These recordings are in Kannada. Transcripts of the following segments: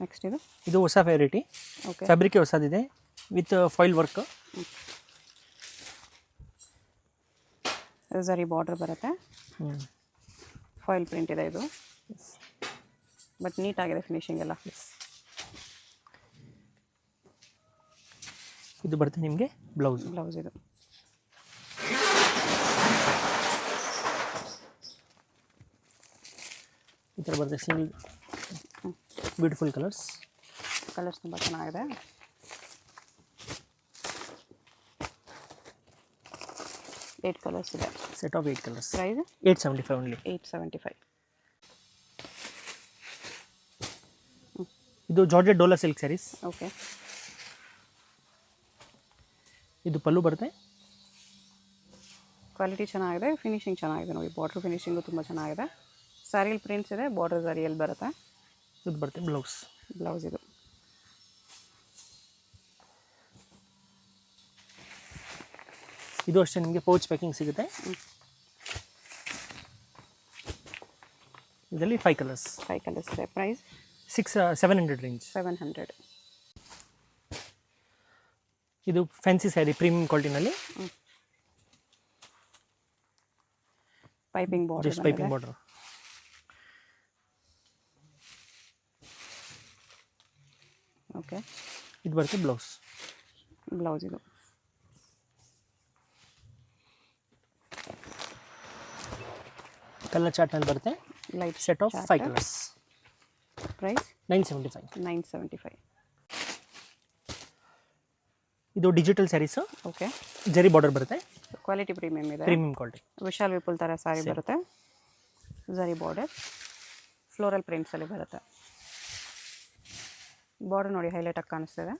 ನೆಕ್ಸ್ಟ್ ಇದು ಇದು ಹೊಸ ವೆರೈಟಿ. ಓಕೆ ಫ್ಯಾಬ್ರಿಕ್ ಹೊಸದಿದೆ with foil work. Zari border ಬರುತ್ತೆ, ಫಾಯಿಲ್ ಪ್ರಿಂಟ್ ಇದೆ ಇದು, ಬಟ್ ನೀಟಾಗಿದೆ ಫಿನಿಶಿಂಗ್ ಎಲ್ಲ. ಇದು ಬರುತ್ತೆ ನಿಮಗೆ ಬ್ಲೌಸ್. ಬ್ಲೌಸ್ ಇದು ಈ ಥರ ಬರುತ್ತೆ ಸಿಂಗಲ್ ಬ್ಯೂಟಿಫುಲ್ ಕಲರ್ಸ್. ಕಲರ್ಸ್ ತುಂಬ ಚೆನ್ನಾಗಿದೆ. ಏಟ್ ಕಲರ್ಸ್ ಇದೆ. Set of 8 colours. Price 875 only. 875. ಇದು georgette Dola silk sarees. Okay ಇದು ಪಲ್ಲು ಬರುತ್ತೆ. ಕ್ವಾಲಿಟಿ ಚೆನ್ನಾಗಿದೆ, ಫಿನಿಶಿಂಗ್ ಚೆನ್ನಾಗಿದೆ ನೋಡಿ. ಬಾರ್ಡ್ರ್ ಫಿನಿಶಿಂಗು ತುಂಬ ಚೆನ್ನಾಗಿದೆ. ಸ್ಯಾರಿಲ್ ಪ್ರಿಂಟ್ಸ್ ಇದೆ, ಬಾರ್ಡರ್ ಝರಿಯಲ್ಲಿ ಬರುತ್ತೆ. ಇದು ಬರುತ್ತೆ ಬ್ಲೌಸ್. ಬ್ಲೌಸ್ ಇದು ಇದು ಅಷ್ಟೇ ನಿಮಗೆ ಪೌಚ್ ಪ್ಯಾಕಿಂಗ್ ಸಿಗುತ್ತೆ. ಇದರಲ್ಲಿ 5 ಕಲರ್ಸ್. 5 ಕಲರ್ಸ್ ಇದೆ. Price 700 range. 700. ಇದು ಫ್ಯಾನ್ಸಿ ಸ್ಯಾರಿ ಪ್ರೀಮಿಯಂ ಕ್ವಾಲಿಟಿನಲ್ಲಿ. Piping border, just piping border. Okay ಇದು ಬರುತ್ತೆ ಬ್ಲೌಸ್. ಬ್ಲೌಸ್ ಇದು ಕಲರ್ ಚಾರ್ಟ್ನಲ್ಲಿ ಬರುತ್ತೆ. Light set of 5 colours. Price 975. 975. ಇದು digital saris. Okay zari border ಬರುತ್ತೆ. ಕ್ವಾಲಿಟಿ ಪ್ರೀಮಿಯಂ ಇದೆ. Premium quality. ವಿಶಾಲ್ ವಿಪುಲ್ ಥರ ಸ್ಯಾರಿ ಬರುತ್ತೆ. ಝರಿ ಬಾರ್ಡರ್, ಫ್ಲೋರಲ್ ಪ್ರಿಂಟ್ಸಲ್ಲಿ ಬರುತ್ತೆ. ಬಾರ್ಡರ್ ನೋಡಿ ಹೈಲೈಟ್ ಆಗಿ ಕಾಣಿಸ್ತಿದೆ.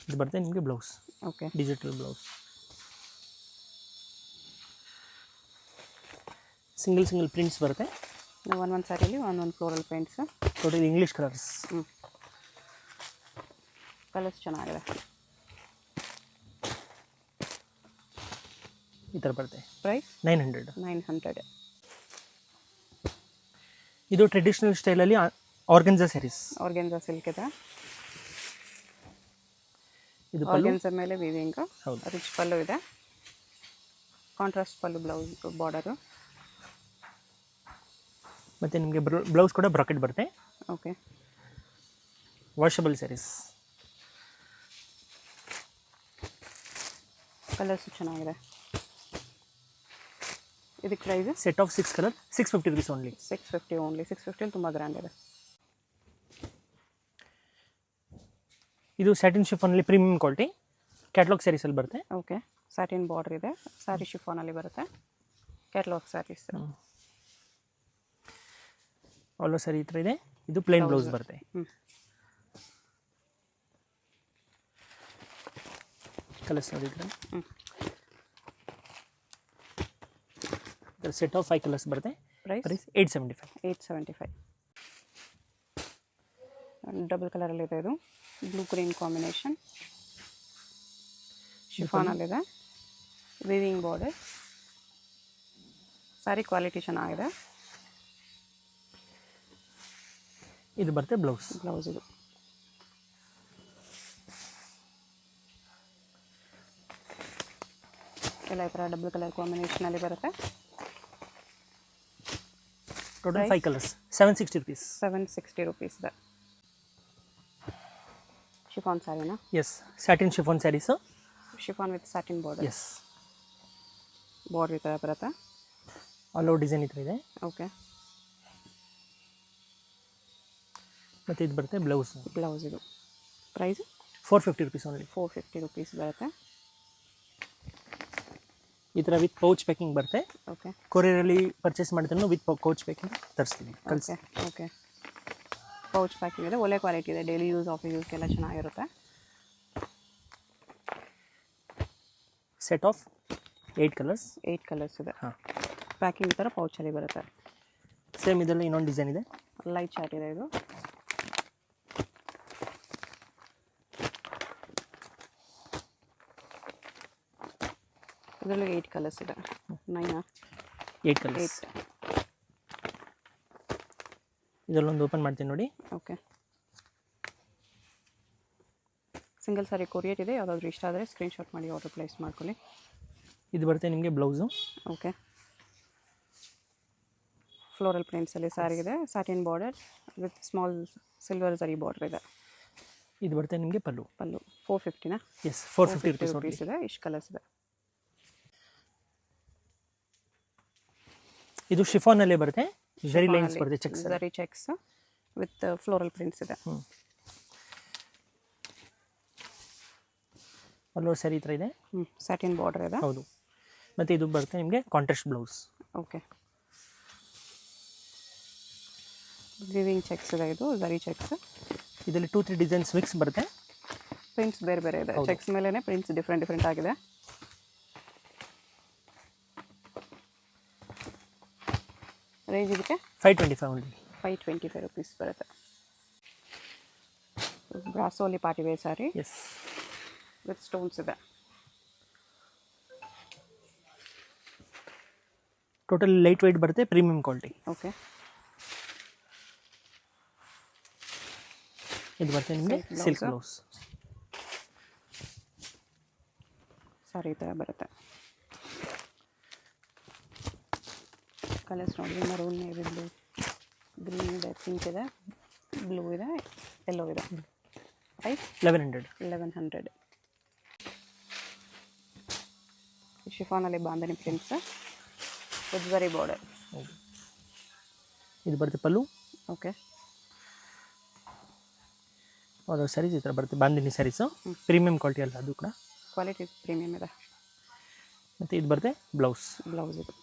ಇದು ಬರುತ್ತೆ ನಿಮಗೆ blouse. Okay digital blouse. Single prints ಬರುತ್ತೆ. ಒಂದೊಂದು ಸ್ಯಾರಿಲಿ ಒಂದೊಂದು floral prints. Total English colours. Colours ಚೆನ್ನಾಗಿದೆ. ಈ ಥರ ಬರುತ್ತೆ. ಪ್ರೈಸ್ 900. 900. ಇದು ಟ್ರೆಡಿಷನಲ್ ಸ್ಟೈಲಲ್ಲಿ ಆರ್ಗನ್ಜಾ ಸ್ಯಾರೀಸ್. ಆರ್ಗೆನ್ಜಾ ಸಿಲ್ಕ್ ಇದೆ. ಇದು ಆರ್ಗೆನ್ಜಾ ಮೇಲೆ ವೀವಿಂಗ್. ಹೌದು. ರಿಚ್ ಪಲ್ಲು ಇದೆ. ಕಾಂಟ್ರಾಸ್ಟ್ ಪಲ್ಲು, ಬ್ಲೌಸ್ ಬಾರ್ಡರು. ಮತ್ತು ನಿಮಗೆ ಬ್ಲೌಸ್ ಕೂಡ ಬ್ರಾಕೆಟ್ ಬರುತ್ತೆ. Okay washable saris. ಕಲರ್ಸು ಚೆನ್ನಾಗಿದೆ. ಇದಕ್ಕೆ price set of 6 colour 650 rupees only. 650 only. 650 ತುಂಬ ಗ್ರ್ಯಾಂಡ್ ಇದೆ. ಇದು ಸ್ಯಾಟಿನ್ ಶಿಫಾನಲ್ಲಿ ಪ್ರೀಮಿಯಂ ಕ್ವಾಲಿಟಿ ಕ್ಯಾಟ್ಲಾಗ್ ಸ್ಯಾರೀಸಲ್ಲಿ ಬರುತ್ತೆ. ಓಕೆ ಸ್ಯಾಟಿನ್ ಬಾರ್ಡರ್ ಇದೆ. ಸ್ಯಾರಿ ಶಿಫಾನಲ್ಲಿ ಬರುತ್ತೆ. ಕ್ಯಾಟ್ಲಾಗ್ ಸ್ಯಾರೀಸ್. ಆಲ್ ಸ್ಯಾರಿ ಈ ಥರ ಇದೆ. ಇದು ಪ್ಲೇನ್ ಬ್ಲೌಸ್ ಬರುತ್ತೆ. ಕಲರ್ಸ್ ನೋಡಿದ್ರೆ ಸೆಟ್ ಆಫ್ 5 ಕಲರ್ಸ್ ಬರುತ್ತೆ. ಪ್ರೈಸ್ 875. 875. ಡಬಲ್ ಕಲರಲ್ಲಿದೆ ಇದು. Blue green combination. ಶಿಫಾನಲ್ಲಿದೆ. Weaving border. ಸ್ಯಾರಿ ಕ್ವಾಲಿಟಿ ಚೆನ್ನಾಗಿದೆ. ಇದು ಬರುತ್ತೆ ಬ್ಲೌಸ್. ಬ್ಲೌಸ್ ಇದು ಎಲ್ಲ ಈ ಥರ ಡಬಲ್ ಕಲರ್ ಕಾಂಬಿನೇಷನಲ್ಲಿ ಬರುತ್ತೆ. Total 5 colours 760 rupees. 760 ರುಪೀಸ್ ಇದೆ. ಶಿಫಾನ್ ಸ್ಯಾರಿನಾ? Yes, satin chiffon saris. Chiffon with satin border. Yes, border ಈ ಥರ ಬರುತ್ತೆ. ಆಲ್ ಓವರ್ ಡಿಸೈನ್ ಈ ಥರ ಇದೆ. ಓಕೆ ಮತ್ತು ಇದು ಬರುತ್ತೆ ಬ್ಲೌಸ್. ಬ್ಲೌಸ್ ಇದು. Price 450 rupees only. 450 ರುಪೀಸ್ ಬರುತ್ತೆ. ಈ ಥರ ವಿತ್ ಪೌಚ್ ಪ್ಯಾಕಿಂಗ್ ಬರುತ್ತೆ. ಓಕೆ ಕೊರಿಯರಲ್ಲಿ ಪರ್ಚೇಸ್ ಮಾಡಿದ್ರು ವಿತ್ ಪೌಚ್ ಪ್ಯಾಕಿಂಗ್ ತರಿಸ್ತೀವಿ. ಓಕೆ ಓಕೆ ಪೌಚ್ ಪ್ಯಾಕಿಂಗ್ ಇದೆ. ಒಳ್ಳೆ ಕ್ವಾಲಿಟಿ ಇದೆ. ಡೈಲಿ ಯೂಸ್, ಆಫೀಸ್ ಯೂಸ್ಗೆಲ್ಲ ಚೆನ್ನಾಗಿರುತ್ತೆ. Set of 8 colours. 8 ಕಲರ್ಸ್ ಇದೆ. ಹಾಂ, ಪ್ಯಾಕಿಂಗ್ ಈ ಥರ ಪೌಚಲ್ಲಿ ಬರುತ್ತೆ. ಸೇಮ್ ಇದರಲ್ಲಿ ಇನ್ನೊಂದು ಡಿಸೈನ್ ಇದೆ. ಲೈಟ್ ಚಾರ್ಟ್ ಇದೆ ಇದು. ಇದರಲ್ಲಿ 8 ಕಲರ್ಸ್ ಇದೆ. 8 ಕಲರ್ಸ್. ಇದರಲ್ಲೊಂದು ಓಪನ್ ಮಾಡ್ತೀನಿ ನೋಡಿ. ಓಕೆ, ಸಿಂಗಲ್ ಸಾರಿ ಕೊರಿಯರ್ ಇದೆ. ಯಾವುದಾದ್ರೂ ಇಷ್ಟ ಆದರೆ ಸ್ಕ್ರೀನ್ಶಾಟ್ ಮಾಡಿ ಆರ್ಡರ್ ಪ್ಲೇಸ್ ಮಾಡ್ಕೊಳ್ಳಿ. ಇದು ಬರುತ್ತೆ ನಿಮಗೆ ಬ್ಲೌಸು. ಓಕೆ, ಫ್ಲೋರಲ್ ಪ್ರಿಂಟ್ಸಲ್ಲಿ ಸ್ಯಾರಿ ಇದೆ. Satin border with small silver ಜರಿ ಬಾರ್ಡರ್ ಇದೆ. ಇದು ಬರುತ್ತೆ ನಿಮಗೆ ಪಲ್ಲು. 450ನಾ? ಎಸ್, 450 ರುಪೀಸ್ ಇದೆ. ಇಷ್ಟು ಕಲರ್ಸ್ ಇದೆ. ಇದು ಶಿಫಾನಲ್ಲೇ ಬರುತ್ತೆ. ಜರಿ ಲೈನ್ಸ್ ಬರುತ್ತೆ, ಚೆಕ್ಸ್. ಜರಿ ಚೆಕ್ಸ್ ವಿತ್ ಫ್ಲೋರಲ್ ಪ್ರಿಂಟ್ಸ್ ಇದೆ. ಅಲ್ಲೋ ಸರಿ ಈ ಥರ ಇದೆ. ಸ್ಯಾಟಿನ್ ಬಾರ್ಡರ್ ಇದೆ. ಹೌದು. ಮತ್ತು ಇದು ಬರುತ್ತೆ ನಿಮಗೆ contrast blouse. Okay, viewing cheques ಇದೆ. ಇದು ಜರಿ ಚೆಕ್ಸ್. ಇದರಲ್ಲಿ 2-3 ಡಿಸೈನ್ಸ್ ಮಿಕ್ಸ್ ಬರುತ್ತೆ. ಪ್ರಿಂಟ್ಸ್ ಬೇರೆ ಬೇರೆ ಇದೆ. ಚೆಕ್ಸ್ ಮೇಲೇ ಪ್ರಿಂಟ್ಸ್ ಡಿಫ್ರೆಂಟ್ ಆಗಿದೆ. ರೇಂಜ್ ಇದಕ್ಕೆ 525 ಓನ್ಲಿ. 525 ರುಪೀಸ್ ಬರುತ್ತೆ. ಬ್ರಾಸೋಲಿ party wear sari yes, with stones ಇದೆ. ಟೋಟಲ್ ಲೈಟ್ ವೆಯ್ಟ್ ಬರುತ್ತೆ, ಪ್ರೀಮಿಯಂ ಕ್ವಾಲಿಟಿ. ಓಕೆ, ಇದು ಬರುತ್ತೆ ನಿಮಗೆ ಸಿಲ್ಕ್ ಬ್ಲೌಸ್. ಸಾರಿ ಈ ಥರ ಬರುತ್ತೆ. ಕಲರ್ಸ್ ನೋಡಿ, ಮರೂನ್, ನೇವಿ ಬ್ಲೂ, ಗ್ರೀನ್ ಇದೆ, ಪಿಂಕ್ ಇದೆ, ಬ್ಲೂ ಇದೆ, ಯೆಲ್ಲೋ ಇದೆ. Price 1100. ಶಿಫಾನಲ್ಲಿ bandhani prints with zari border. ಇದು ಬರುತ್ತೆ ಪಲ್ಲು. ಓಕೆ, ಅದು ಸ್ಯಾರೀಸ್ ಈ ಥರ ಬರುತ್ತೆ, ಬಾಂದಿನಿ ಸ್ಯಾರೀಸು. ಪ್ರೀಮಿಯಂ ಕ್ವಾಲಿಟಿ ಅಲ್ಲ, ಅದು ಕೂಡ ಕ್ವಾಲಿಟಿ ಪ್ರೀಮಿಯಮ್ ಇದೆ. ಮತ್ತು ಇದು ಬರುತ್ತೆ ಬ್ಲೌಸ್. ಇದು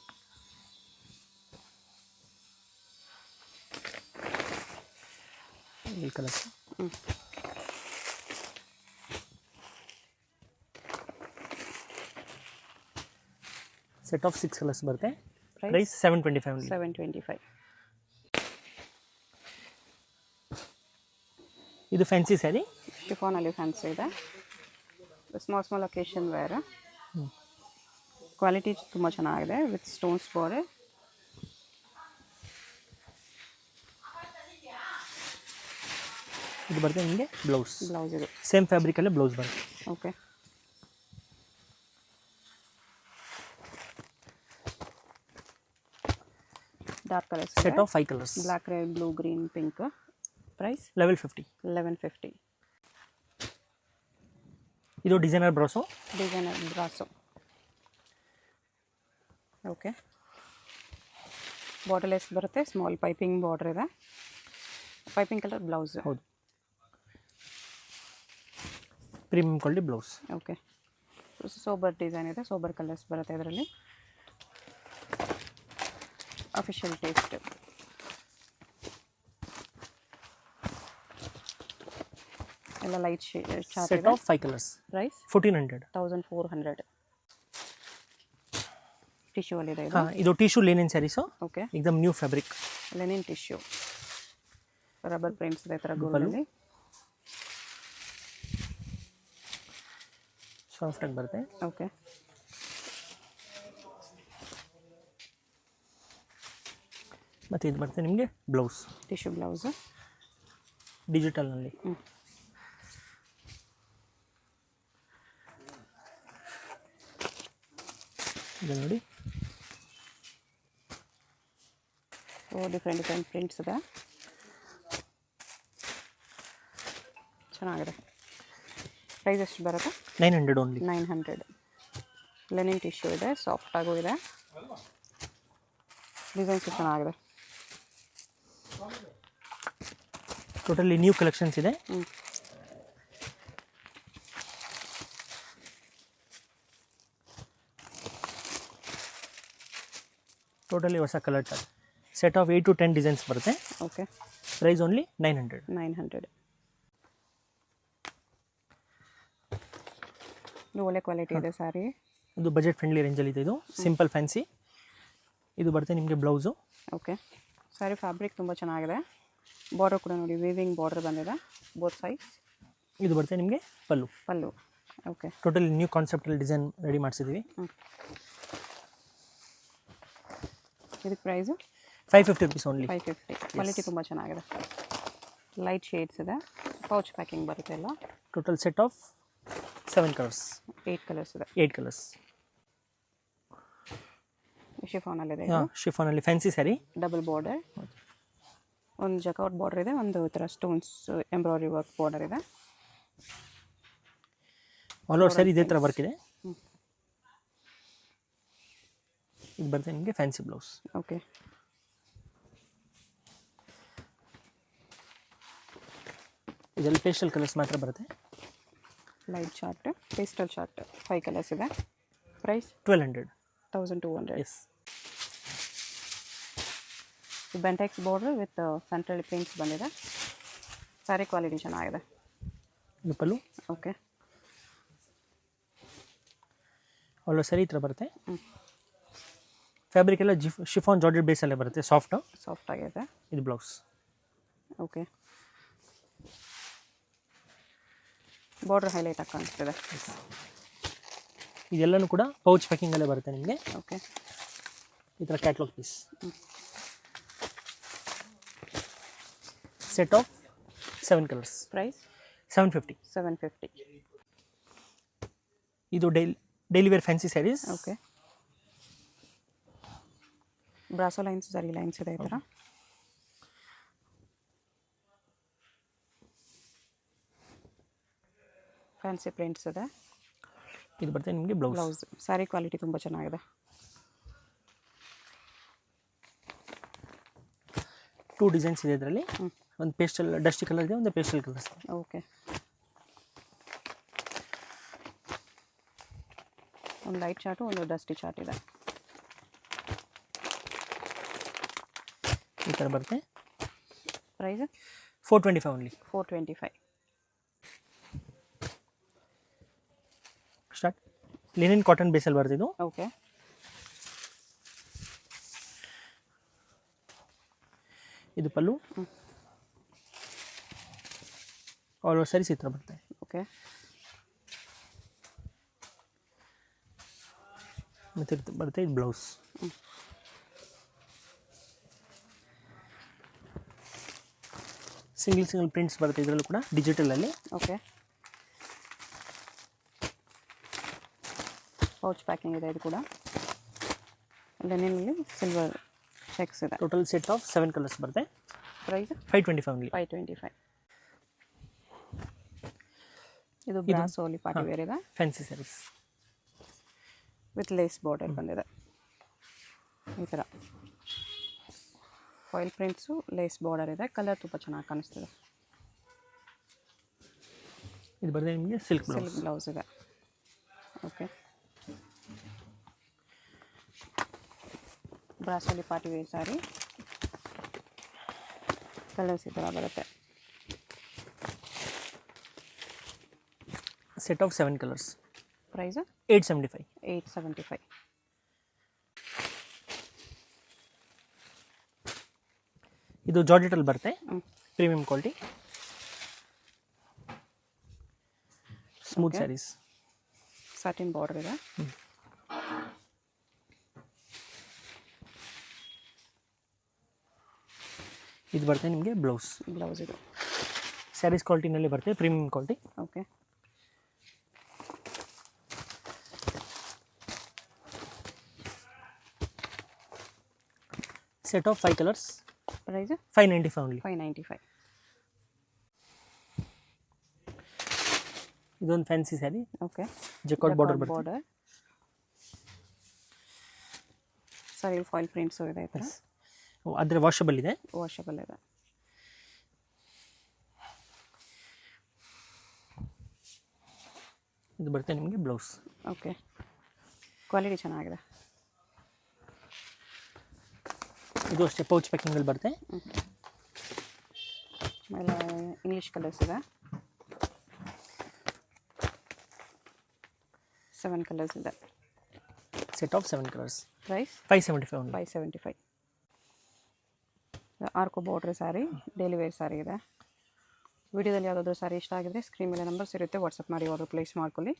ಈ ಕಲರ್ಸ್. ಸೆಟ್ ಆಫ್ 6 ಕಲರ್ಸ್ ಬರುತ್ತೆ. ಪ್ರೈಸ್ 725 725. ಇದು ಫ್ಯಾನ್ಸಿ ಸ್ಯಾರಿ. ಶಿಫಾನಲ್ಲಿ ಫ್ಯಾನ್ಸಿ ಇದೆ. Small occasion wear. ಕ್ವಾಲಿಟಿ ತುಂಬ ಚೆನ್ನಾಗಿದೆ ವಿತ್ ಸ್ಟೋನ್ಸ್ ಬಾರ್ಡರ್. ಇದು ಬರುತ್ತೆ ನಿಮಗೆ ಬ್ಲೌಸ್. ಇದು ಸೇಮ್ ಫ್ಯಾಬ್ರಿಕಲ್ಲೇ ಬ್ಲೌಸ್ ಬರುತ್ತೆ. Okay, dark colours. Set of 5 colours. Black, red, blue, green, pink. Price 1150. ಇದು ಡಿಸೈನರ್ ಬ್ರಾಸೋ. ಓಕೆ, ಬಾರ್ಡರ್ಲೆಸ್ ಬರುತ್ತೆ. ಸ್ಮಾಲ್ ಪೈಪಿಂಗ್ ಬಾರ್ಡರ್ ಇದೆ. Piping colour blouse. ಹೌದು, premium quality blouse. Okay, sober design ಇದೆ. ಸೋಬರ್ ಕಲರ್ಸ್ ಬರುತ್ತೆ ಇದರಲ್ಲಿ. Official taste. ಎಲ್ಲ light chart. Set of 5 colours. Price 1400. Tissue ಅಲ್ಲಿ ಇದೆ. ಇದು ಟಿಶ್ಯೂ ಲಿನೆನ್ ಸ್ಯಾರೀಸು. ಓಕೆ, ಎಕ್ದಮ್ new fabric. Linen tissue, rubber prints ಇದೆ. ಥರ ಗೋಲ್ಡಲ್ಲಿ ಸಾಫ್ಟಾಗಿ ಬರುತ್ತೆ. ಓಕೆ, ಮತ್ತು ಇದು ಬರುತ್ತೆ ನಿಮಗೆ ಬ್ಲೌಸ್. Tissue blouse ಡಿಜಿಟಲ್ನಲ್ಲಿ. ಇದು ನೋಡಿ, ಡಿಫ್ರೆಂಟ್ ಪ್ರಿಂಟ್ಸ್ ಇದೆ. ಚೆನ್ನಾಗಿದೆ. ಪ್ರೈಸ್ ಎಷ್ಟು ಬರುತ್ತೆ? 900 ಓನ್ಲಿ. 900. ಲೆನಿನ್ ಟಿಶ್ಯೂ ಇದೆ. ಸಾಫ್ಟಾಗೂ ಇದೆ. ಡಿಸೈನ್ಸ್ ಚೆನ್ನಾಗಿದೆ. ಟೋಟಲಿ ನ್ಯೂ ಕಲೆಕ್ಷನ್ಸ್ ಇದೆ. ಟೋಟಲಿ ಹೊಸ colour chart. Set of 8 to 10 designs ಬರುತ್ತೆ. Okay, price only 900. 900. ಇದು ಒಳ್ಳೆ ಕ್ವಾಲಿಟಿ ಇದೆ ಸ್ಯಾರಿ. ಇದು ಬಜೆಟ್ ಫ್ರೆಂಡ್ಲಿ ರೇಂಜಲ್ಲಿ ಇದೆ. ಇದು ಸಿಂಪಲ್ ಫ್ಯಾನ್ಸಿ. ಇದು ಬರುತ್ತೆ ನಿಮಗೆ ಬ್ಲೌಸು. ಓಕೆ, ಸ್ಯಾರಿ ಫ್ಯಾಬ್ರಿಕ್ ತುಂಬ ಚೆನ್ನಾಗಿದೆ. ಬಾರ್ಡರ್ ಕೂಡ ನೋಡಿ, ವೀವಿಂಗ್ ಬಾರ್ಡರ್ ಬಂದಿದೆ ಬೋತ್ ಸೈಡ್. ಇದು ಬರುತ್ತೆ ನಿಮಗೆ ಪಲ್ಲು. ಓಕೆ, ಟೋಟಲಿ ನ್ಯೂ ಕಾನ್ಸೆಪ್ಟಲ್ಲಿ ಡಿಸೈನ್ ರೆಡಿ ಮಾಡಿಸಿದ್ದೀವಿ. ಇದಕ್ಕೆ ಪ್ರೈಸು 550 rupees only. 550. ಕ್ವಾಲಿಟಿ ತುಂಬ ಚೆನ್ನಾಗಿದೆ. ಲೈಟ್ ಶೇಡ್ಸ್ ಇದೆ. ಪೌಚ್ ಪ್ಯಾಕಿಂಗ್ ಬರುತ್ತೆ ಎಲ್ಲ. Total set of 7 colors. 8 colours ಇದೆ. 8 colors. ಶಿಫಾನಲ್ಲಿ ಇದೆ. ಶಿಫಾನ್ ಅಲ್ಲಿ ಫ್ಯಾನ್ಸಿ ಸ್ಯಾರಿ. Double border. ಒಂದು ಜಕಾರ್ಡ್ ಬಾರ್ಡರ್ ಇದೆ, ಒಂದು ಥರ ಸ್ಟೋನ್ಸ್ ಎಂಬ್ರಾಯ್ಡ್ರಿ ವರ್ಕ್ ಬಾರ್ಡರ್ ಇದೆ. ಆಲ್ ಓವರ್ ಸ್ಯಾರಿ ಇದೇ ಥರ ವರ್ಕ್ ಇದೆ. ಇದು ಬರುತ್ತೆ ನಿಮಗೆ ಫ್ಯಾನ್ಸಿ ಬ್ಲೌಸ್. ಓಕೆ. ಇದರಲ್ಲಿ ಪೇಸ್ಟಲ್ ಕಲರ್ಸ್ ಮಾತ್ರ ಬರುತ್ತೆ. Light chart, pastel chart 5 colours ಇದೆ. Price 1200. 1200. Yes. Bentex border with central prints ಬಂದಿದೆ. ಸ್ಯಾರಿ ಕ್ವಾಲಿಟಿ ಚೆನ್ನಾಗಿದೆ. ಇದು pallu. Okay. All over sari ಈ ಥರ ಬರುತ್ತೆ. ಫ್ಯಾಬ್ರಿಕ್ ಎಲ್ಲ ಶಿಫಾನ್ ಜಾರ್ಜೆಟ್ ಬೇಸಲ್ಲೇ ಬರುತ್ತೆ, ಸಾಫ್ಟ್ ಆಗಿದೆ. ಇದು ಬ್ಲೌಸ್. ಓಕೆ. ಬಾರ್ಡರ್ ಹೈಲೈಟ್ ಆಗಿ ಕಾಣಿಸ್ತಿದೆ. ಇದೆಲ್ಲನೂ ಕೂಡ ಪೌಚ್ ಪ್ಯಾಕಿಂಗಲ್ಲೇ ಬರುತ್ತೆ ನಿಮಗೆ. ಓಕೆ. ಈ ಥರ catalogue piece. Set of 7 colours. Price 750. 750. ಇದು daily wear fancy saris. Okay. ಬ್ರಾಸೋ ಲೈನ್ಸ್, ಸರಿ ಲೈನ್ಸ್ ಇದೆ ಈ ಥರ. ಫ್ಯಾನ್ಸಿ ಪ್ರಿಂಟ್ಸ್ ಇದೆ. ಇದು ಬರ್ತದೆ ನಿಮಗೆ ಬ್ಲೌಸ್. ಸ್ಯಾರಿ ಕ್ವಾಲಿಟಿ ತುಂಬ ಚೆನ್ನಾಗಿದೆ. ಟೂ ಡಿಸೈನ್ಸ್ ಇದೆ ಇದರಲ್ಲಿ. ಒಂದು ಪೇಸ್ಟಲ್ ಡಸ್ಟಿ ಕಲರ್ ಇದೆ, ಒಂದು ಪೇಸ್ಟಲ್ ಕಲರ್ಸ್. ಓಕೆ. ಒಂದು ಲೈಟ್ ಚಾರ್ಟು, ಒಂದು ಡಸ್ಟಿ ಚಾರ್ಟ್ ಇದೆ. ಈ ಥರ ಬರುತ್ತೆ. Price 425 only. 425. Start. Linen cotton ಬೇಸಲ್ಲಿ ಬರ್ತಿದ್ದು. ಓಕೆ. ಇದು ಪಲ್ಲು. ಆಲ್ ಓವರ್ ಸ್ಯಾರೀಸ್ ಈ ಥರ ಬರುತ್ತೆ. ಓಕೆ. ಮತ್ತೆ ಬರುತ್ತೆ ಇದು ಬ್ಲೌಸ್. ಸಿಂಗಲ್ ಪ್ರಿಂಟ್ಸ್ ಬರುತ್ತೆ ಇದರಲ್ಲೂ ಕೂಡ ಡಿಜಿಟಲಲ್ಲಿ. ಓಕೆ. ಪೌಚ್ ಪ್ಯಾಕಿಂಗ್ ಇದೆ ಇದು ಕೂಡ. ಲೆನಿನಲ್ಲಿ ಸಿಲ್ವರ್ ಚೆಕ್ಸ್ ಇದೆ. ಟೋಟಲ್ ಸೆಟ್ ಆಫ್ 7 ಕಲರ್ಸ್ ಬರುತ್ತೆ. Price 525 only. 525. ಇದು ಬ್ರಾಸೋಲಿ ಪಾರ್ಟಿ ವೇರ್ ಇದೆ. Fancy saris with lace border ಬಂದಿದೆ ಈ ಥರ. ಫಾಯಿಲ್ ಪ್ರಿಂಟ್ಸು, ಲೇಸ್ ಬಾರ್ಡರ್ ಇದೆ. ಕಲರ್ ತುಂಬ ಚೆನ್ನಾಗಿ ಕಾಣಿಸ್ತಿದೆ. ಇದು ಬರ್ತದೆ ನಿಮಗೆ ಸಿಲ್ಕ್ ಬ್ಲೌಸ್ ಇದೆ. ಓಕೆ. ಬ್ರಾಸೋಲಿ ಪಾರ್ಟಿ ವೇರ್ ಸ್ಯಾರಿ. ಕಲರ್ಸ್ ಈ ಥರ ಬರುತ್ತೆ. Set of 7 colours. ಪ್ರೈಸ್ 875. 875. ಇದು ಜಾರ್ಜೆಟಲ್ಲಿ ಬರುತ್ತೆ, premium quality, smooth saris. Satin border ಇದೆ. ಇದು ಬರುತ್ತೆ ನಿಮಗೆ ಬ್ಲೌಸ್. ಇದು ಸ್ಯಾರೀಸ್ ಕ್ವಾಲಿಟಿನಲ್ಲಿ ಬರುತ್ತೆ, premium quality. Okay. Set of 5 colours. Price 595 only. 595. ಇದೊಂದು fancy sari. Okay. Jacquard border. ಸರಿ, ಫಾಯಿಲ್ ಪ್ರಿಂಟ್ಸು ಇದೆ ಈ ಥರ. ಆದರೆ ವಾಷಬಲ್ ಇದೆ. ಇದು ಬರುತ್ತೆ ನಿಮಗೆ ಬ್ಲೌಸ್. ಓಕೆ. ಕ್ವಾಲಿಟಿ ಚೆನ್ನಾಗಿದೆ. ಇದು ಅಷ್ಟೇ ಪೌಚ್ ಪ್ಯಾಕಿಂಗಲ್ಲಿ ಬರುತ್ತೆ. ಆಮೇಲೆ ಇಂಗ್ಲೀಷ್ ಕಲರ್ಸ್ ಇದೆ. 7 ಕಲರ್ಸ್ ಇದೆ. Set of 7 colours. Price 575 only. 575. ಆರ್ಕೋ border sari, daily wear sari ಇದೆ. ವಿಡಿಯೋದಲ್ಲಿ ಯಾವುದಾದ್ರೂ ಸ್ಯಾರಿ ಇಷ್ಟ ಆಗಿದ್ರೆ ಸ್ಕ್ರೀನ್ ಮೇಲೆ ನಂಬರ್ಸ್ ಇರುತ್ತೆ, ವಾಟ್ಸಪ್ ಮಾಡಿ ಆರ್ಡರ್ ಪ್ಲೇಸ್ ಮಾಡ್ಕೊಳ್ಳಿ.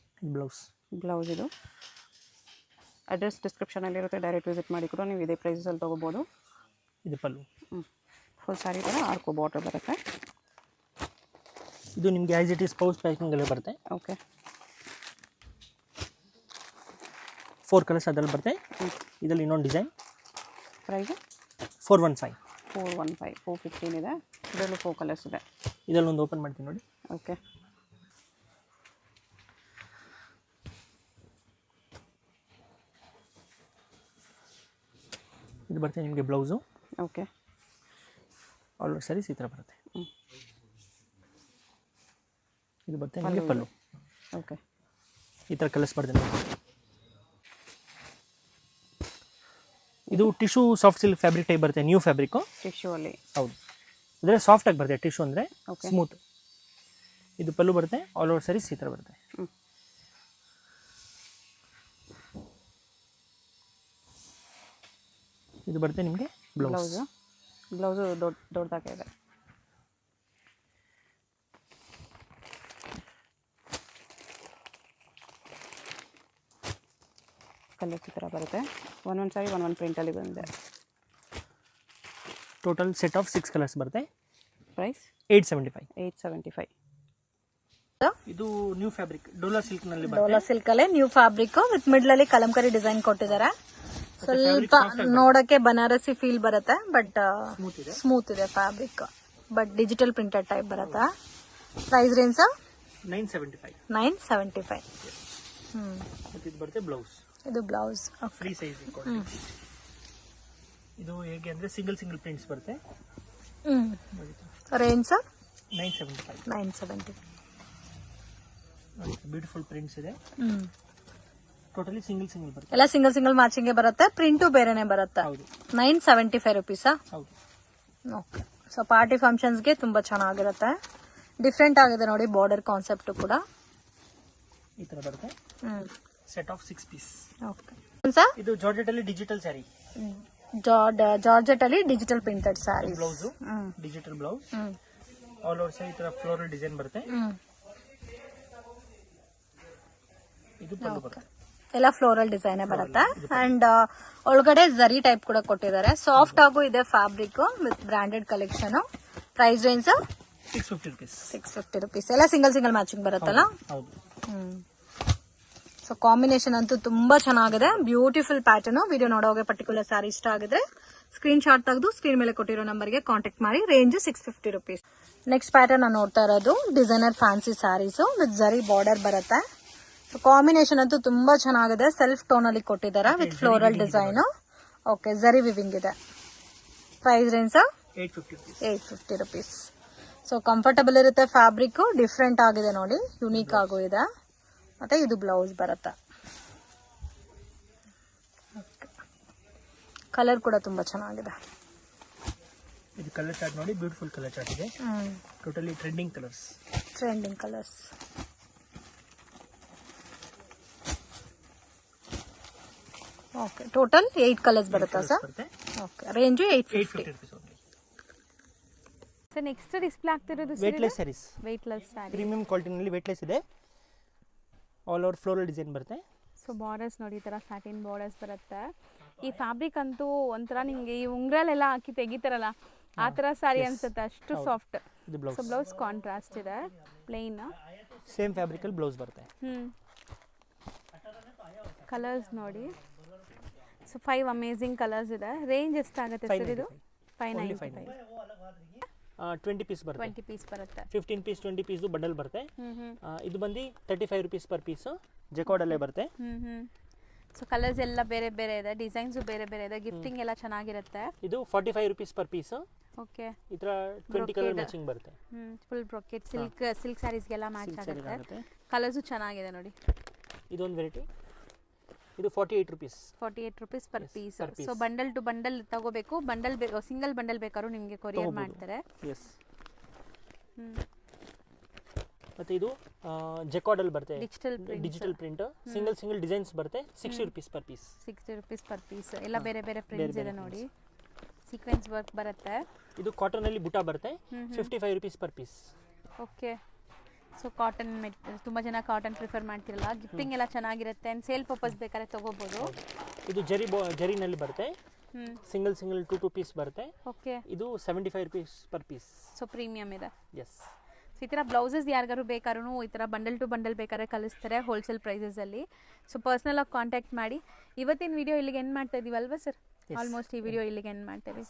ಬ್ಲೌಸ್ ಇದು. ಅಡ್ರೆಸ್ ಡಿಸ್ಕ್ರಿಪ್ಷನಲ್ಲಿರುತ್ತೆ, ಡೈರೆಕ್ಟ್ ವಿಸಿಟ್ ಮಾಡಿ ಕೂಡ ನೀವು ಇದೇ ಪ್ರೈಸಲ್ಲಿ ತೊಗೋಬೋದು. ಇದು ಪಲ್ಲು. ಫುಲ್ ಸಾರಿ ಕೂಡ ಆರ್ಕೋ ಬಾರ್ಡರ್ ಬರುತ್ತೆ. ಇದು ನಿಮಗೆ ಆ್ಯಸ್ ಇಟ್ ಈಸ್ ಪೌಚ್ ಪ್ಯಾಕಿಂಗಲ್ಲೇ ಬರುತ್ತೆ. ಓಕೆ 4 ಕಲರ್ಸ್ ಅದರಲ್ಲಿ ಬರುತ್ತೆ. ಇದರಲ್ಲಿ ಇನ್ನೊಂದು ಡಿಸೈನ್. ಪ್ರೈಸ್ 415. 415 ಇದೆ. ಇದರಲ್ಲೂ 4 ಕಲರ್ಸ್ ಇದೆ. ಇದರಲ್ಲಿ ಒಂದು ಓಪನ್ ಮಾಡ್ತೀನಿ ನೋಡಿ. ಓಕೆ ಇದು ಬರುತ್ತೆ ನಿಮಗೆ blouse. Okay all over saris ಈ ಥರ ಬರುತ್ತೆ. ಇದು ಬರುತ್ತೆ ನಿಮಗೆ ಪಲ್ಲು. ಓಕೆ ಈ ಥರ ಕಲರ್ಸ್ ಬರ್ತದೆ. ಇದು tissue soft silk fabric type ಬರುತ್ತೆ. ನ್ಯೂ ಫ್ಯಾಬ್ರಿಕ್ಕು ಟಿಶ್ಯೂ ಅಲ್ಲಿ. ಹೌದು, ಅಂದರೆ ಸಾಫ್ಟಾಗಿ ಬರುತ್ತೆ. ಟಿಶ್ಯೂ ಅಂದರೆ ಸ್ಮೂತ್. ಇದು ಪಲ್ಲು ಬರುತ್ತೆ. ಆಲ್ ಓವರ್ ಸ್ಯಾರೀಸ್ ಈ ಥರ ಬರುತ್ತೆ. ಇದು ಬರುತ್ತೆ ನಿಮಗೆ ಬ್ಲೌಸು. ಬ್ಲೌಸು ದೊಡ್ಡದಾಗಿದೆ. ಕಲರ್ಸ್ ಈ ಥರ ಬರುತ್ತೆ. ಒಂದೊಂದು ಸಾರಿ ಒಂದೊಂದು ಪ್ರಿಂಟಲ್ಲಿ ಬಂದಿದೆ. ಟೋಟಲ್ ಸೆಟ್ ಆಫ್ 6 ಕಲರ್ಸ್ ಬರುತ್ತೆ. ಪ್ರೈಸ್ 875. 875. ಇದು ನ್ಯೂ ಫ್ಯಾಬ್ರಿಕ್ ಡೋಲಾ ಸಿಲ್ಕ್ ನಲ್ಲಿ ಡೋಲಾ ಸಿಲ್ಕ್ ಅಲ್ಲೇ ನ್ಯೂ ಫ್ಯಾಬ್ರಿಕ್ ವಿತ್ ಮಿಡ್ಲ್ ಅಲ್ಲಿ ಕಲಂಕರಿ ಡಿಸೈನ್ ಕೊಟ್ಟಿದ್ದಾರೆ. ಸ್ವಲ್ಪ ನೋಡಕ್ಕೆ ಬನಾರಸಿ ಫೀಲ್ ಬರುತ್ತೆ, ಬಟ್ ಸ್ಮೂತ್ ಇದೆ fabric. But digital printed type ಬರುತ್ತೆ. Price range 975. 975. ಇದು ಬರುತ್ತೆ ಬ್ಲೌಸ್. ಇದು ಬ್ಲೌಸ್ ಫ್ರೀ ಸೈಜ್. ಇದು ಹೇಗೆ ಅಂದ್ರೆ ಸಿಂಗಲ್ ಪ್ರಿಂಟ್ಸ್ ಬರುತ್ತೆ. ರೇಂಜ್ 975. 970. ಬ್ಯೂಟಿಫುಲ್ ಪ್ರಿಂಟ್ಸ್ ಇದೆ. ಟೋಟಲಿ ಸಿಂಗಲ್ ಬರುತ್ತೆ. ಎಲ್ಲ ಸಿಂಗಲ್ ಮ್ಯಾಚಿಂಗ್ ಬರುತ್ತೆ. ಪ್ರಿಂಟು ಬೇರೆನೆ ಬರುತ್ತೆ. 975 ರುಪೀಸ್. ಹೌದು. ಓಕೆ. ಸೊ ಪಾರ್ಟಿ ಫಂಕ್ಷನ್ಸ್ಗೆ ತುಂಬಾ ಚೆನ್ನಾಗಿರುತ್ತೆ. ಡಿಫ್ರೆಂಟ್ ಆಗಿದೆ ನೋಡಿ ಬಾರ್ಡರ್ ಕಾನ್ಸೆಪ್ಟ್ ಕೂಡ. ಈ ತರ ಬರುತ್ತೆ. Set of 6 piece. ಓಕೆ. ಇದು ಜಾರ್ಜೆಟ್ ಅಲ್ಲಿ ಡಿಜಿಟಲ್ ಸ್ಯಾರಿ. ಜಾರ್ಜೆಟ್ ಅಲ್ಲಿ digital printed sari. Blouse digital blouse. All over sari ಈ ತರ ಫ್ಲೋರಲ್ ಡಿಸೈನ್ ಬರುತ್ತೆ. ಇದು ಪಲ್ಲು ಬರುತ್ತೆ. ಎಲ್ಲ ಫ್ಲೋರಲ್ ಡಿಸೈನ್ ಬರುತ್ತೆ. ಅಂಡ್ ಒಳಗಡೆ ಜರಿ ಟೈಪ್ ಕೂಡ ಕೊಟ್ಟಿದ್ದಾರೆ. ಸಾಫ್ಟ್ ಆಗು ಇದೆ fabric with branded collection. Price range 650 rupees. 650 rupees. ಎಲ್ಲ ಸಿಂಗಲ್ ಮ್ಯಾಚಿಂಗ್ ಬರುತ್ತಲ್ಲ. ಸೊ ಕಾಂಬಿನೇಷನ್ ಅಂತೂ ತುಂಬಾ ಚೆನ್ನಾಗಿದೆ. Beautiful pattern. ವಿಡಿಯೋ ನೋಡೋಗೆ ಪರ್ಟಿಕ್ಯುಲರ್ ಸ್ಯಾರಿ ಇಷ್ಟ ಆಗಿದ್ರೆ ಸ್ಕ್ರೀನ್ ಶಾಟ್ ತೆಗೆದು ಸ್ಕ್ರೀನ್ ಮೇಲೆ ಕೊಟ್ಟಿರೋ ನಂಬರ್ಗೆ ಕಾಂಟ್ಯಾಕ್ಟ್ ಮಾಡಿ. Range 650 rupees. ನೆಕ್ಸ್ಟ್ ಪ್ಯಾಟರ್ನ್ ನಾನು ನೋಡ್ತಾ ಇರೋದು designer fancy saris with zari border ಬರುತ್ತೆ. ಕಾಂಬಿನೇಷನ್ ಅಂತೂ ತುಂಬಾ ಚೆನ್ನಾಗಿದೆ. ಸೆಲ್ಫ್ ಟೋನ್ ಅಲ್ಲಿ ಕೊಟ್ಟಿದ್ದಾರೆ with floral design. Okay, zari weaving ಇದೆ. Price range 850 rupees. So comfortable ಇರುತ್ತೆ ಫ್ಯಾಬ್ರಿಕ್. ಡಿಫ್ರೆಂಟ್ ಆಗಿದೆ ನೋಡಿ, ಯುನೀಕ್ ಆಗು ಇದೆ. ಮತ್ತೆ ಇದು ಬ್ಲೌಸ್ ಬರುತ್ತೆ. ಕಲರ್ ಕೂಡ ತುಂಬಾ ಚೆನ್ನಾಗಿದೆ. ಇದು ಕಲರ್ ಚಾರ್ಟ್ ನೋಡಿ, ಬ್ಯೂಟಿಫುಲ್ ಕಲರ್ ಚಾರ್ಟ್ ಇದೆ. Totally trending colours. Okay, total 8 colours ಬರುತ್ತಾ sir? Okay, range 850 rupees. Sir next display ಆಗ್ತಿರೋದು weightless saris. Weightless sari premium ಕ್ವಾಲಿಟಿನಲ್ಲಿ ವೇಟ್ಲೆಸ್ ಇದೆ. ಆಲ್ ಓವರ್ ಫ್ಲೋರಲ್ ಡಿಸೈನ್ ಬರುತ್ತೆ. ಸೊ ಬಾರ್ಡರ್ಸ್ ನೋಡಿ, ಈ ಥರ ಸ್ಯಾಟಿನ್ ಬಾರ್ಡರ್ಸ್ ಬರುತ್ತೆ. ಈ ಫ್ಯಾಬ್ರಿಕ್ ಅಂತೂ ಒಂಥರ ನಿಮಗೆ ಈ ಉಂಗ್ರಲೆಲ್ಲ ಹಾಕಿ ತೆಗಿತಾರಲ್ಲ ಆ ಥರ ಸ್ಯಾರಿ ಅನ್ಸುತ್ತೆ, ಅಷ್ಟು ಸಾಫ್ಟ್. ಸೊ ಬ್ಲೌಸ್ ಕಾಂಟ್ರಾಸ್ಟ್ ಇದೆ, ಪ್ಲೇನ್. ಸೇಮ್ ಫ್ಯಾಬ್ರಿಕಲ್ಲಿ ಬ್ಲೌಸ್ ಬರುತ್ತೆ. ಕಲರ್ಸ್ ನೋಡಿ, ಸೊ 5 ಅಮೇಜಿಂಗ್ ಕಲರ್ಸ್ ಇದೆ. ರೇಂಜ್ ಎಷ್ಟಾಗುತ್ತೆ ಸರ್ ಇದು? 595. 20 ಪೀಸ್ ಬರುತ್ತೆ. 20 ಪೀಸ್ ಬರುತ್ತೆ. 15 ಪೀಸ್ 20 ಪೀಸ್ ಬಂಡಲ್ ಬರುತ್ತೆ. ಇದು ಬಂದು 35 rupees ಪರ್ ಪೀಸ್. ಜೆಕಾರ್ಡಲ್ಲೇ ಬರುತ್ತೆ. ಸೊ ಕಲರ್ಸ್ ಎಲ್ಲ ಬೇರೆ ಬೇರೆ ಇದೆ, ಡಿಸೈನ್ಸ್ ಬೇರೆ ಬೇರೆ ಇದೆ. ಗಿಫ್ಟಿಂಗ್ ಎಲ್ಲ ಚೆನ್ನಾಗಿರುತ್ತೆ. ಇದು 45 rupees ಪರ್ ಪೀಸ್. ಓಕೆ, ಈ ತರ 20 ಕಲರ್ ಮ್ಯಾಚಿಂಗ್ ಬರುತ್ತೆ. ಫುಲ್ ಬ್ರೊಕೆಟ್ ಸಿಲ್ಕ್ ಸ್ಯಾರೀಸ್ಗೆಲ್ಲ ಮ್ಯಾಚ್ ಆಗುತ್ತೆ. ಕಲರ್ಸು ಚೆನ್ನಾಗಿದೆ ನೋಡಿ. ಇದೊಂದು ವೆರೈಟಿ. ಇದು 48 rupees. 48 rupees per piece. So bundle to bundle ತಗೋಬೇಕು. ಬಂಡಲ್ ಸಿಂಗಲ್ ಬಂಡಲ್ ಬೇಕಾದ್ರೂ ನಿಮಗೆ ಕೊರಿಯರ್ ಮಾಡ್ತಾರೆ. ಎಸ್. ಮತ್ತೆ ಇದು ಜೆಕಾರ್ಡಲ್ ಬರುತ್ತೆ, ಡಿಜಿಟಲ್ ಪ್ರಿಂಟ್. ಸಿಂಗಲ್ ಡಿಸೈನ್ಸ್ ಬರುತ್ತೆ. 60 rupees per piece. 60 rupees per piece. ಎಲ್ಲ ಬೇರೆ ಬೇರೆ ಪ್ರಿಂಟ್ಸ್ ಇದೆ ನೋಡಿ. ಸೀಕ್ವೆನ್ಸ್ ವರ್ಕ್ ಬರುತ್ತೆ. ಇದು ಕಾಟನ್ ಅಲ್ಲಿ ಬುಟಾ ಬರುತ್ತೆ. 55 rupees per piece. Okay, so cotton ತುಂಬ ಜನ ಕಾಟನ್ ಪ್ರಿಫರ್ ಮಾಡ್ತಿರಲ್ಲ, ಗಿಫ್ಟಿಂಗ್ ಎಲ್ಲ ಚೆನ್ನಾಗಿರುತ್ತೆ. ಆ್ಯಂಡ್ ಸೇಲ್ ಪರ್ಪಸ್ ಬೇಕಾದ್ರೆ ತೊಗೋಬೋದು. ಇದು ಜರಿನಲ್ಲಿ ಬರುತ್ತೆ. ಸಿಂಗಲ್ 2 ಪೀಸ್ ಬರುತ್ತೆ. ಓಕೆ, ಇದು 75 rupees per piece. So premium ಇದೆ. ಎಸ್. ಸೊ ಈ ಥರ ಬ್ಲೌಸಸ್ ಯಾರಿಗಾರು ಬೇಕಾದ್ರೂ ಈ ಥರ ಬಂಡಲ್ ಟು ಬಂಡಲ್ ಬೇಕಾದ್ರೆ ಕಳಿಸ್ತಾರೆ ಹೋಲ್ಸೇಲ್ ಪ್ರೈಸಸಲ್ಲಿ. ಸೊ ಪರ್ಸ್ನಲಾಗಿ ಕಾಂಟ್ಯಾಕ್ಟ್ ಮಾಡಿ. ಇವತ್ತಿನ ವಿಡಿಯೋ ಇಲ್ಲಿಗೆ ಎಂಡ್ ಮಾಡ್ತಾ ಇದೀವಲ್ವಾ ಸರ್? ಆಲ್ಮೋಸ್ಟ್ ಈ ವಿಡಿಯೋ ಇಲ್ಲಿಗೆ ಎಂಡ್ ಮಾಡ್ತೇವೆ.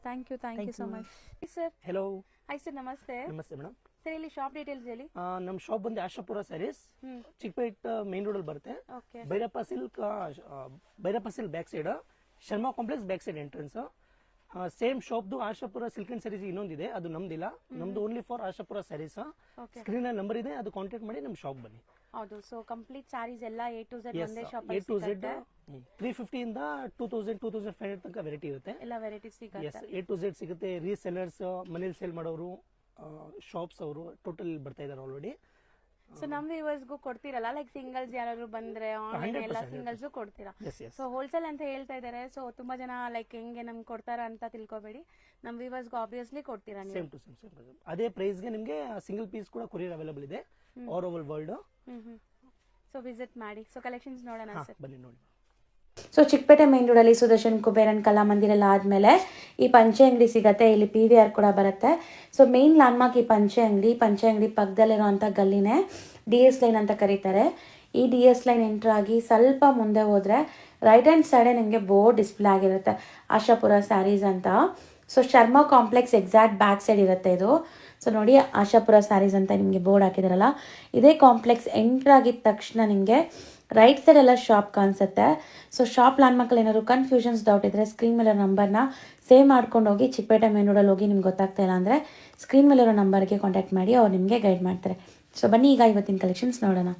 Thank you so much sir. Hello. Hi sir, ನಮಸ್ತೆ. ನಮಸ್ತೆ ಮೇಡಮ್. ಸರ್ ಇಲ್ಲಿ ಶಾಪ್ ಡೀಟೇಲ್ಸ್ ಹೇಳಿ. ನಮ್ಮ ಶಾಪ್ ಬಂದು ಆಶಾಪುರ ಸ್ಯಾರೀಸ್, ಚಿಕ್ಕಪೇಟ್ ಮೇನ್ ರೋಡ್ ಅಲ್ಲಿ ಬರುತ್ತೆ. Okay, Bhyrappa silk back side, Sharma complex back side entrance. Same ಶಾಪ್ದು ಆಶಾಪುರ ಸಿಲ್ಕ್ ಅಂಡ್ ಸ್ಯಾರೀಸ್ ಇನ್ನೊಂದಿದೆ, ಅದು ನಮ್ದಿಲ್ಲ. ನಮ್ದು only for Ashapura saris. Screen number ಇದೆ, ಅದು ಕಾಂಟ್ಯಾಕ್ಟ್ ಮಾಡಿ ನಮ್ಮ ಶಾಪ್ ಬನ್ನಿ. ಹೌದು. ಸೊ ಕಂಪ್ಲೀಟ್ ಸ್ಯಾರೀಸ್ ಎಲ್ಲ A to Z ಒಂದೇ ಶಾಪ್ A to Z 350 ಇಂದ 2000 2500 ತನಕ ವೆರೈಟಿ ಇರುತ್ತೆ. ಎಲ್ಲ ವೆರೈಟೀಸ್ ಸಿಗುತ್ತೆ. A to Z ಸಿಗುತ್ತೆ. ರೀಸೆಲ್ಲರ್ಸ್, ಮನೇಲಿ ಸೇಲ್ ಮಾಡೋರು, ಶಾಪ್ಸ್ ಅವರು ಟೋಟಲ್ ಬರ್ತಾ ಇದ್ದಾರೆ ಆಲ್ರೆಡಿ. ಸೊ ನಮ್ಮ ವ್ಯೂವರ್ಸ್ಗೂ ಕೊಡ್ತೀರಲ್ಲ, ಲೈಕ್ ಸಿಂಗಲ್ಸ್ ಯಾರಾದ್ರು ಬಂದ್ರೆ ಆನ್ಲೈನ್ ಎಲ್ಲ ಸಿಂಗಲ್ಸು ಕೊಡ್ತೀರಾ? ಸೊ ಹೋಲ್ಸೇಲ್ ಅಂತ ಹೇಳ್ತಾ ಇದ್ದಾರೆ. ಸೊ ತುಂಬಾ ಜನ ಲೈಕ್ ಹೆಂಗೆ ನಮ್ಗೆ ಕೊಡ್ತಾರ ಅಂತ ತಿಳ್ಕೊಬೇಡಿ, ನಮ್ಮ ವ್ಯೂವರ್ಸ್ಗೂ ಆಬ್ವಿಯಸ್ಲಿ ಕೊಡ್ತೀರಾ ನೀವು. ಸೇಮ್ ಟು ಸೇಮ್ ಅದೇ ಪ್ರೈಸ್ಗೆ ನಿಮಗೆ ಸಿಂಗಲ್ ಪೀಸ್ ಕೂಡ ಕೊರಿಯರ್ ಅವೈಲೇಬಲ್ ಇದೆ all over world. So visit ಮಾಡಿ. ಸೊ ಕಲೆಕ್ಷನ್ಸ್ ನೋಡೋಣ ಸರ್, ಬನ್ನಿ ನೋಡಿ. ಸೊ ಚಿಕ್ಕಪೇಟೆ ಮೇನ್ ರೋಡಲ್ಲಿ ಸುದರ್ಶನ್ ಕುಬೇರನ್ ಕಲಾಮಂದಿರ ಎಲ್ಲ ಆದಮೇಲೆ ಈ ಪಂಚೆ ಅಂಗಡಿ ಸಿಗುತ್ತೆ. ಇಲ್ಲಿ PVR ಕೂಡ ಬರುತ್ತೆ. ಸೊ ಮೇನ್ ಲ್ಯಾಂಡ್ಮಾರ್ಕ್ ಈ ಪಂಚೆ ಅಂಗಡಿ ಪಕ್ಕದಲ್ಲಿರುವಂಥ ಗಲ್ಲಿನೇ DS ಲೈನ್ ಅಂತ ಕರೀತಾರೆ. ಈ DS ಲೈನ್ ಎಂಟ್ರ್ ಆಗಿ ಸ್ವಲ್ಪ ಮುಂದೆ ಹೋದರೆ ರೈಟ್ ಹ್ಯಾಂಡ್ ಸೈಡೇ ನಿಮಗೆ ಬೋರ್ಡ್ ಡಿಸ್ಪ್ಲೇ ಆಗಿರುತ್ತೆ, ಆಶಾಪುರ ಸ್ಯಾರೀಸ್ ಅಂತ. So Sharma complex exact back side ಇರುತ್ತೆ ಇದು. ಸೊ ನೋಡಿ, ಆಶಾಪುರ ಸ್ಯಾರೀಸ್ ಅಂತ ನಿಮಗೆ ಬೋರ್ಡ್ ಹಾಕಿದಾರಲ್ಲ, ಇದೇ ಕಾಂಪ್ಲೆಕ್ಸ್ ಎಂಟ್ರ್ ಆಗಿದ ತಕ್ಷಣ ನಿಮಗೆ ರೈಟ್ ಸೈಡ್ ಎಲ್ಲ ಶಾಪ್ ಕಾಣಿಸುತ್ತೆ. ಸೊ ಶಾಪ್ ಲ್ಯಾಂಡ್ಮಾರ್ಕಲ್ಲಿ ಏನಾದ್ರು ಕನ್ಫ್ಯೂಷನ್ಸ್ ಡೌಟ್ ಇದ್ದರೆ ಸ್ಕ್ರೀನ್ ಮೇಲೆ ನಂಬರ್ನ ಸೇವ್ ಮಾಡ್ಕೊಂಡು ಹೋಗಿ. ಚಿಕ್ಕಪೇಟೆ ಮೇನ್ ರೋಡಲ್ಲಿ ಹೋಗಿ ನಿಮ್ಗೆ ಗೊತ್ತಾಗ್ತಾ ಇಲ್ಲ ಅಂದರೆ ಸ್ಕ್ರೀನ್ ಮೇಲಿರೋ ನಂಬರ್ಗೆ ಕಾಂಟ್ಯಾಕ್ಟ್ ಮಾಡಿ, ಅವ್ರು ನಿಮಗೆ ಗೈಡ್ ಮಾಡ್ತಾರೆ. ಸೊ ಬನ್ನಿ ಈಗ ಇವತ್ತಿನ ಕಲೆಕ್ಷನ್ಸ್ ನೋಡೋಣ.